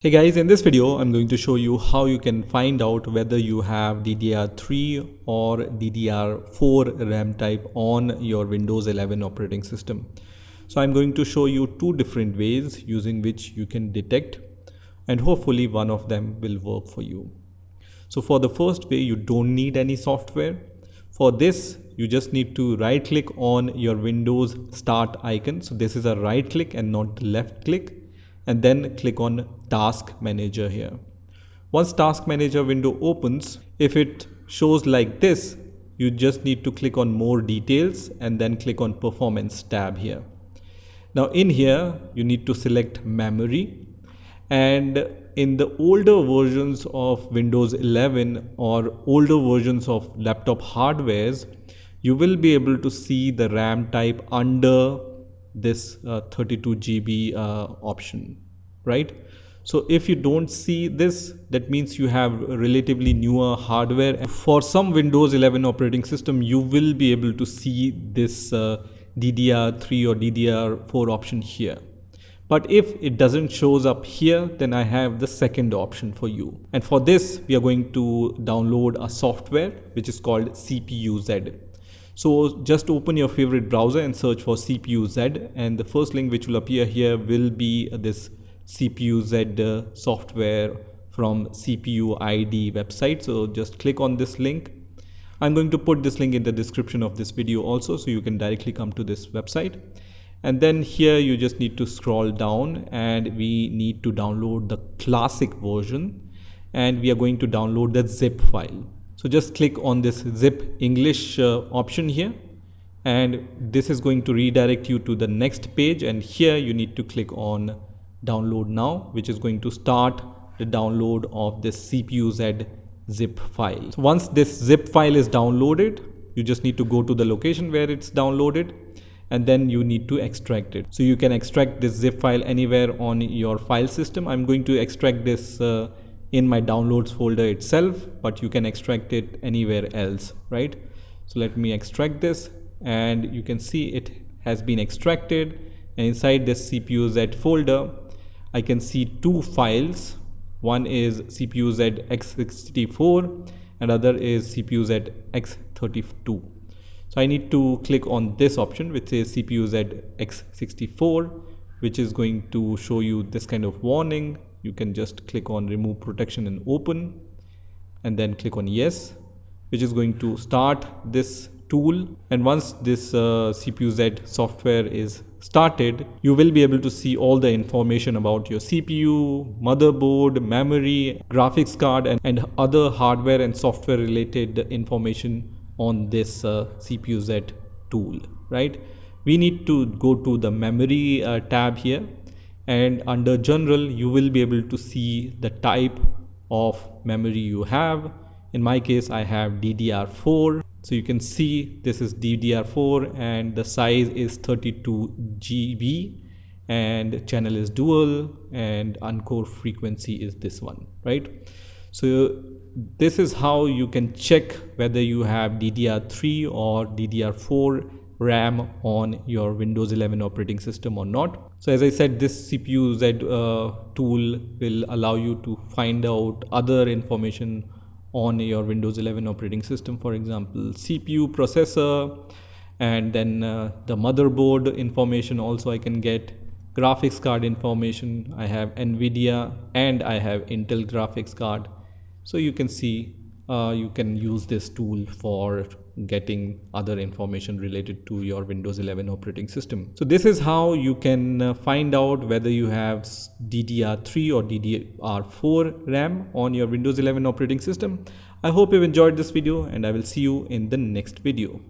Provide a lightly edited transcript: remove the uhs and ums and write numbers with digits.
Hey guys, in this video I'm going to show you how you can find out whether you have DDR3 or DDR4 RAM type on your Windows 11 operating system. So I'm going to show you two different ways using which you can detect, and hopefully one of them will work for you. So for the first way, you don't need any software. For this, you just need to right click on your Windows start icon. So this is a right click and not left click. And then click on Task Manager here. Once Task Manager window opens, if it shows like this, you just need to click on More Details and then click on Performance tab here. Now in here, you need to select Memory, and in the older versions of Windows 11 or older versions of laptop hardwares, you will be able to see the RAM type under this 32 GB option, right? So if you don't see this, that means you have relatively newer hardware. For some Windows 11 operating system, you will be able to see this DDR3 or DDR4 option here. But if it doesn't shows up here, then I have the second option for you. And for this, we are going to download a software which is called CPU-Z. So just open your favorite browser and search for CPU-Z, and the first link which will appear here will be this CPU-Z software from CPU ID website. So just click on this link. I'm going to put this link in the description of this video also, so you can directly come to this website. And then here you just need to scroll down, and we need to download the classic version, and we are going to download the zip file. So just click on this zip English option here, and this is going to redirect you to the next page, and here you need to click on download now, which is going to start the download of this CPU-Z zip file. So once this zip file is downloaded, you just need to go to the location where it's downloaded, and then you need to extract it. So you can extract this zip file anywhere on your file system. I'm going to extract this in my downloads folder itself, but you can extract it anywhere else, right? So let me extract this, and you can see it has been extracted, and inside this CPU-Z folder I can see two files. One is CPU-Z x64 and other is CPU-Z x32. So I need to click on this option which says CPU-Z x64, which is going to show you this kind of warning. You can just click on remove protection and open, and then click on yes, which is going to start this tool. And once this CPU-Z software is started, you will be able to see all the information about your CPU, motherboard, memory, graphics card, and other hardware and software related information on this CPU-Z tool, right? We need to go to the memory tab here, and under general you will be able to see the type of memory you have. In my case, I have DDR4. So you can see this is DDR4 and the size is 32 GB and channel is dual and uncore frequency is this one, right? So this is how you can check whether you have DDR3 or DDR4 RAM on your Windows 11 operating system or not. So as I said, this CPU-Z tool will allow you to find out other information on your Windows 11 operating system, for example CPU, processor, and then the motherboard information also I can get, graphics card information. I have NVIDIA and I have Intel graphics card. So you can see you can use this tool for getting other information related to your Windows 11 operating system. So this is how you can find out whether you have DDR3 or DDR4 RAM on your Windows 11 operating system. I hope you've enjoyed this video, and I will see you in the next video.